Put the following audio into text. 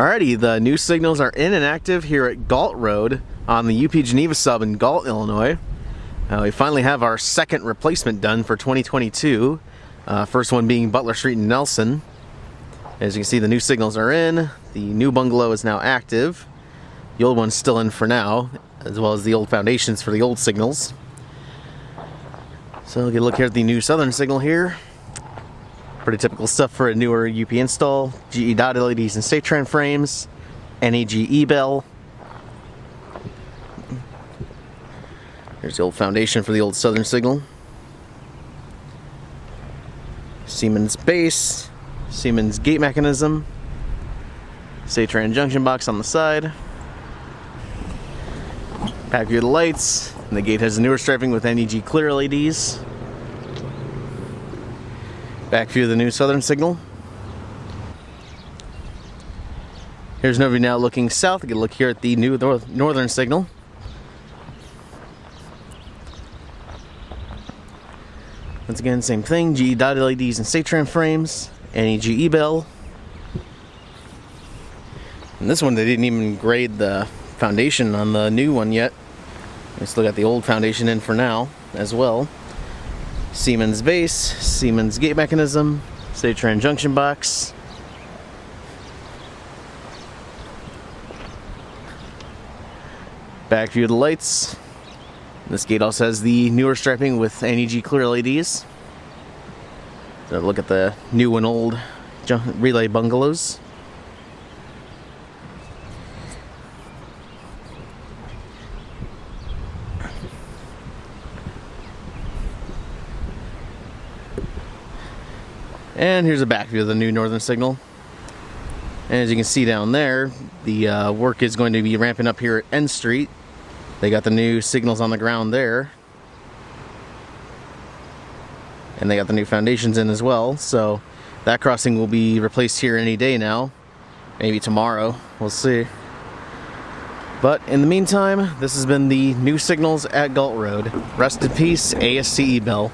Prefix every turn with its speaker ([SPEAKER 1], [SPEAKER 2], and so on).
[SPEAKER 1] Alrighty, the new signals are in and active here at Galt Road on the UP Geneva Sub in Galt, Illinois. We finally have our second replacement done for 2022. First one being Butler Street in Nelson. As you can see, the new signals are in. The new bungalow is now active. The old one's still in for now, as well as the old foundations for the old signals. So we'll get a look here at the new southern signal here. Pretty typical stuff for a newer UP install. GE dot LEDs and Safetran frames. NEG E Bell. There's the old foundation for the old southern signal. Siemens base. Siemens gate mechanism. Safetran junction box on the side. Back view of the lights. And the gate has the newer striping with NEG clear LEDs. Back view of the new southern signal. Here's an overview now looking south. Get a look here at the new northern signal. Once again, same thing. GE dot LEDs and Safetran frames. NEG E Bell. And this one, they didn't even grade the foundation on the new one yet. We still got the old foundation in for now as well. Siemens base, Siemens gate mechanism, Safetran junction box. Back view of the lights. This gate also has the newer striping with NEG clear LEDs. So look at the new and old relay bungalows. And here's a back view of the new northern signal. And as you can see down there, the work is going to be ramping up here at N Street. They got the new signals on the ground there. And they got the new foundations in as well. So that crossing will be replaced here any day now. Maybe tomorrow, we'll see. But in the meantime, this has been the new signals at Galt Road. Rest in peace, ASC E Bell.